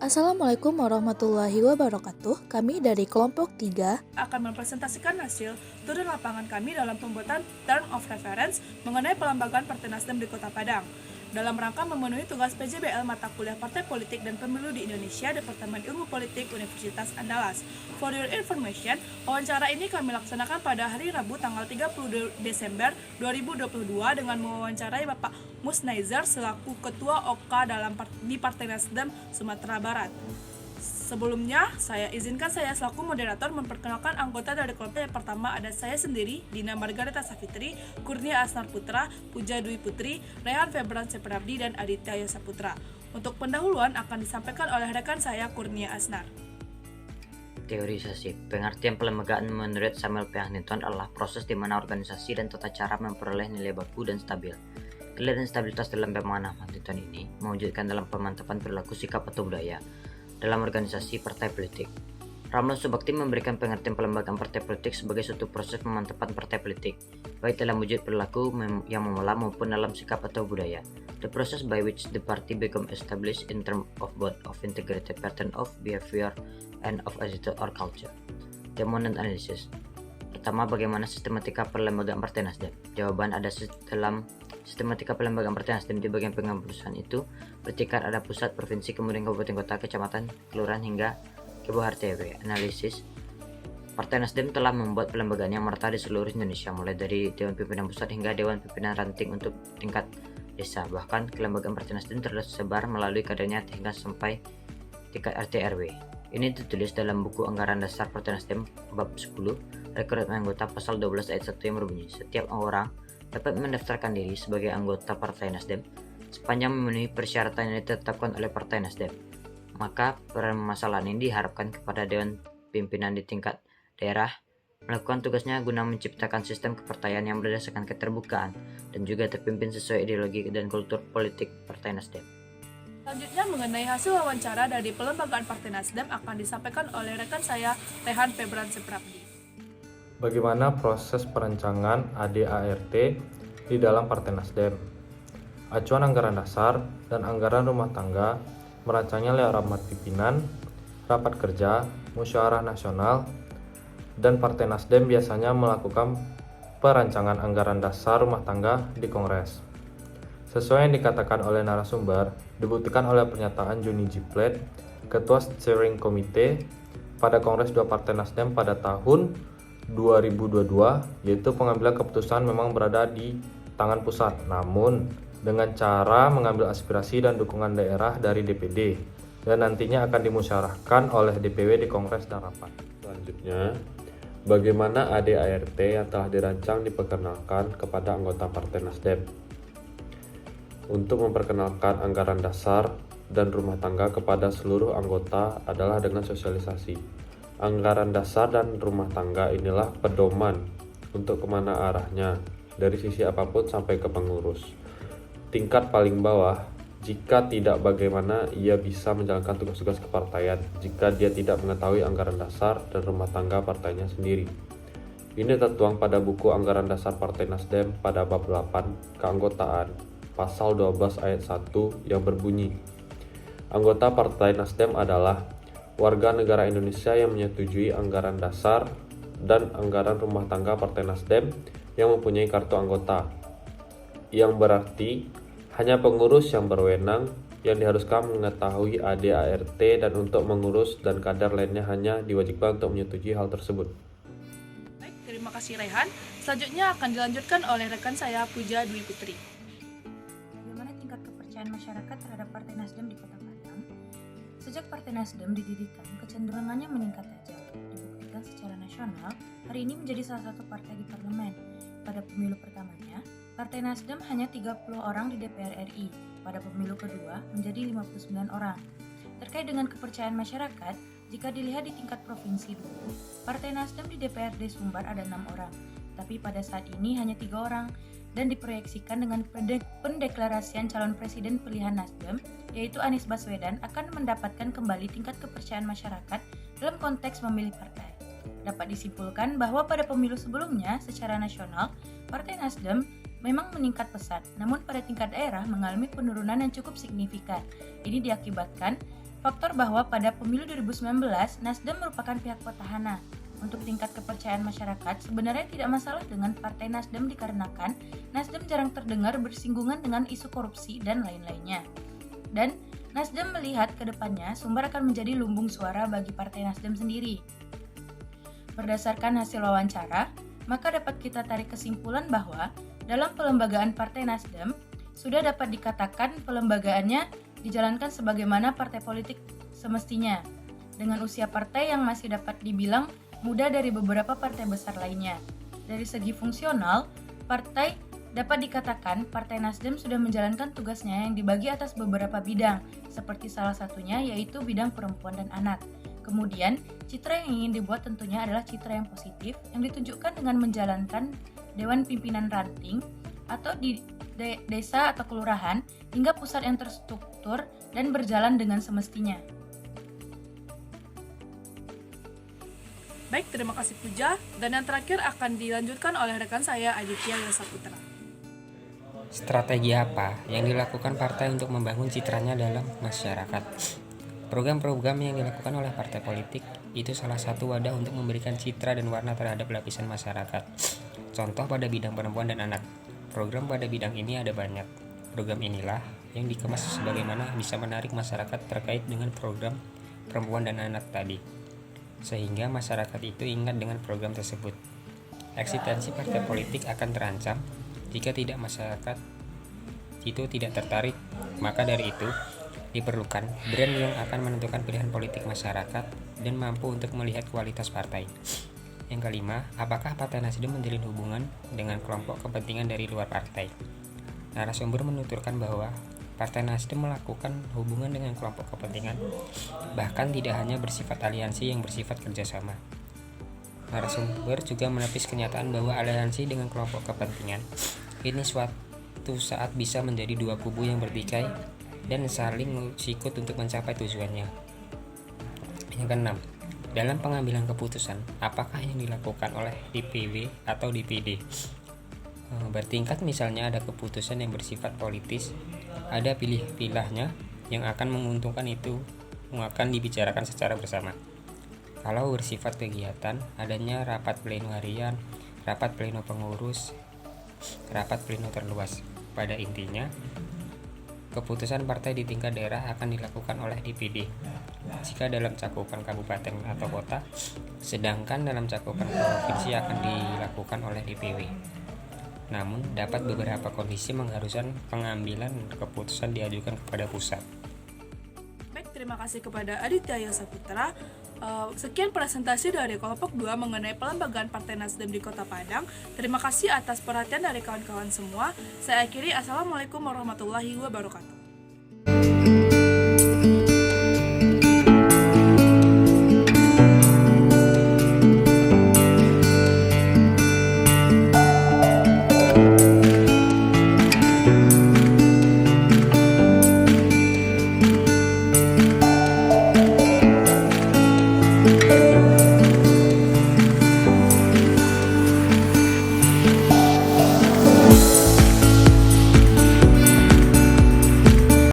Assalamualaikum warahmatullahi wabarakatuh. Kami dari kelompok 3 akan mempresentasikan hasil turun lapangan kami dalam pembuatan Term of Reference mengenai pelembagaan Partai Nasdem di Kota Padang. Dalam rangka memenuhi tugas PJBL mata kuliah Partai Politik dan Pemilu di Indonesia, Departemen Ilmu Politik Universitas Andalas. For your information, wawancara ini kami laksanakan pada hari Rabu tanggal 30 Desember 2022 dengan mewawancarai Bapak Musnaizer selaku Ketua OK di Partai Nasdem Sumatera Barat. Sebelumnya, saya selaku moderator memperkenalkan anggota dari kelompok. Yang pertama ada saya sendiri, Dina Margareta Safitri, Kurnia Asnar Putra, Puja Dwi Putri, Rehan Febran Seprabdi, dan Aditya Yosa Putra. Untuk pendahuluan akan disampaikan oleh rekan saya, Kurnia Asnar. Teorisasi. Pengertian pelembagaan menurut Samuel P. Huntington adalah proses di mana organisasi dan tata cara memperoleh nilai baku dan stabil. Nilai dan stabilitas dalam pemahaman Huntington ini mewujudkan dalam pemantapan perilaku, sikap, atau budaya dalam organisasi partai politik. Ramlan Subakti memberikan pengertian pelembagaan partai politik sebagai suatu proses pemantapan partai politik, baik dalam wujud perilaku yang memula maupun dalam sikap atau budaya. The process by which the party become established in terms of both of integrated pattern of behavior and of attitude or culture. Temuan dan analisis. Pertama, bagaimana sistematika pelembagaan Partai Nasdem? Jawaban ada dalam sistematika pelembagaan Partai Nasdem. Di bagian pengembusan itu bertingkat ada pusat, provinsi, kemudian kabupaten, kota, kecamatan, kelurahan, hingga ke bawah RT/RW. Analisis. Partai Nasdem telah membuat pelembagaan yang merata di seluruh Indonesia, mulai dari Dewan Pimpinan Pusat hingga Dewan Pimpinan Ranting untuk tingkat desa. Bahkan kelembagaan Partai Nasdem tersebar melalui kadernya hingga sampai tingkat RT/RW. Ini ditulis dalam buku Anggaran Dasar Partai Nasdem bab 10 rekrutmen anggota pasal 12 ayat 1 yang berbunyi, setiap orang dapat mendaftarkan diri sebagai anggota Partai Nasdem sepanjang memenuhi persyaratan yang ditetapkan oleh Partai Nasdem. Maka permasalahan ini diharapkan kepada Dewan Pimpinan di tingkat daerah melakukan tugasnya guna menciptakan sistem kepartaian yang berdasarkan keterbukaan dan juga terpimpin sesuai ideologi dan kultur politik Partai Nasdem. Selanjutnya mengenai hasil wawancara dari pelembagaan Partai Nasdem akan disampaikan oleh rekan saya, Rehan Febran Seprabdi. Bagaimana proses perencanaan ADART di dalam Partai Nasdem? Acuan anggaran dasar dan anggaran rumah tangga merancangnya lewat rapat pimpinan, rapat kerja, musyawarah nasional, dan Partai Nasdem biasanya melakukan perancangan anggaran dasar rumah tangga di Kongres. Sesuai yang dikatakan oleh narasumber, dibuktikan oleh pernyataan Juni Jiplet, Ketua Steering Committee pada Kongres 2 Partai Nasdem pada tahun 2022, yaitu pengambilan keputusan memang berada di tangan pusat, namun dengan cara mengambil aspirasi dan dukungan daerah dari DPD, dan nantinya akan dimusyawarahkan oleh DPW di Kongres dan rapat. Selanjutnya, bagaimana ADART yang telah dirancang diperkenalkan kepada anggota Partai Nasdem? Untuk memperkenalkan anggaran dasar dan rumah tangga kepada seluruh anggota adalah dengan sosialisasi. Anggaran dasar dan rumah tangga inilah pedoman untuk kemana arahnya, dari sisi apapun sampai ke pengurus. Tingkat paling bawah, jika tidak bagaimana ia bisa menjalankan tugas-tugas kepartaian jika dia tidak mengetahui anggaran dasar dan rumah tangga partainya sendiri. Ini tertuang pada buku Anggaran Dasar Partai Nasdem pada bab 8 keanggotaan pasal 12 ayat 1 yang berbunyi, anggota Partai Nasdem adalah warga negara Indonesia yang menyetujui anggaran dasar dan anggaran rumah tangga Partai Nasdem yang mempunyai kartu anggota, yang berarti hanya pengurus yang berwenang yang diharuskan mengetahui ADART, dan untuk mengurus dan kader lainnya hanya diwajibkan untuk menyetujui hal tersebut. Baik, terima kasih Rehan. Selanjutnya akan dilanjutkan oleh rekan saya, Puja Dwi Putri. Bagaimana tingkat kepercayaan masyarakat terhadap Partai Nasdem di Kota Padang? Sejak Partai Nasdem didirikan, kecenderungannya meningkat tajam. Dibuktikan secara nasional, hari ini menjadi salah satu partai di parlemen. Pada pemilu pertamanya, Partai Nasdem hanya 30 orang di DPR RI. Pada pemilu kedua, menjadi 59 orang. Terkait dengan kepercayaan masyarakat, jika dilihat di tingkat provinsi dulu, Partai Nasdem di DPRD Sumbar ada 6 orang, tapi pada saat ini hanya 3 orang, dan diproyeksikan dengan pendeklarasian calon presiden pilihan Nasdem, yaitu Anies Baswedan, akan mendapatkan kembali tingkat kepercayaan masyarakat dalam konteks memilih partai. Dapat disimpulkan bahwa pada pemilu sebelumnya, secara nasional, Partai Nasdem memang meningkat pesat, namun pada tingkat daerah mengalami penurunan yang cukup signifikan. Ini diakibatkan faktor bahwa pada pemilu 2019 Nasdem merupakan pihak petahana. Untuk tingkat kepercayaan masyarakat sebenarnya tidak masalah dengan Partai Nasdem dikarenakan Nasdem jarang terdengar bersinggungan dengan isu korupsi dan lain-lainnya. Dan Nasdem melihat ke depannya sumber akan menjadi lumbung suara bagi Partai Nasdem sendiri. Berdasarkan hasil wawancara, maka dapat kita tarik kesimpulan bahwa dalam pelembagaan Partai Nasdem sudah dapat dikatakan pelembagaannya dijalankan sebagaimana partai politik semestinya, dengan usia partai yang masih dapat dibilang muda dari beberapa partai besar lainnya. Dari segi fungsional, partai dapat dikatakan Partai Nasdem sudah menjalankan tugasnya yang dibagi atas beberapa bidang, seperti salah satunya yaitu bidang perempuan dan anak. Kemudian, citra yang ingin dibuat tentunya adalah citra yang positif yang ditunjukkan dengan menjalankan Dewan Pimpinan Ranting atau di desa atau kelurahan hingga pusat yang terstruktur dan berjalan dengan semestinya. Baik, terima kasih Puja. Dan yang terakhir akan dilanjutkan oleh rekan saya Aditya Yosaputra. Strategi apa yang dilakukan partai untuk membangun citranya dalam masyarakat? Program-program yang dilakukan oleh partai politik itu salah satu wadah untuk memberikan citra dan warna terhadap lapisan masyarakat. Contoh pada bidang perempuan dan anak. Program pada bidang ini ada banyak. Program inilah yang dikemas sebagaimana bisa menarik masyarakat terkait dengan program perempuan dan anak tadi, sehingga masyarakat itu ingat dengan program tersebut. Eksistensi partai politik akan terancam jika tidak masyarakat itu tidak tertarik. Maka dari itu diperlukan brand yang akan menentukan pilihan politik masyarakat dan mampu untuk melihat kualitas partai. Yang kelima, apakah Partai Nasdem menjalin hubungan dengan kelompok kepentingan dari luar partai? Narasumber menuturkan bahwa Partai Nasdem melakukan hubungan dengan kelompok kepentingan, bahkan tidak hanya bersifat aliansi yang bersifat kerjasama. Narasumber juga menepis kenyataan bahwa aliansi dengan kelompok kepentingan ini suatu saat bisa menjadi dua kubu yang bertikai dan saling sikut untuk mencapai tujuannya. Yang keenam, dalam pengambilan keputusan, apakah yang dilakukan oleh DPW atau DPD? Bertingkat, misalnya ada keputusan yang bersifat politis, ada pilih-pilihnya yang akan menguntungkan itu akan dibicarakan secara bersama. Kalau bersifat kegiatan, adanya rapat pleno harian, rapat pleno pengurus, rapat pleno terluas. Pada intinya, keputusan partai di tingkat daerah akan dilakukan oleh DPD jika dalam cakupan kabupaten atau kota, sedangkan dalam cakupan provinsi akan dilakukan oleh DPW. Namun, dapat beberapa kondisi mengharuskan pengambilan keputusan diajukan kepada pusat. Baik, terima kasih kepada Aditya Yosaputra. Sekian presentasi dari kelompok 2 mengenai pelembagaan Partai Nasdem di Kota Padang. Terima kasih atas perhatian dari kawan-kawan semua. Saya akhiri, Assalamualaikum warahmatullahi wabarakatuh.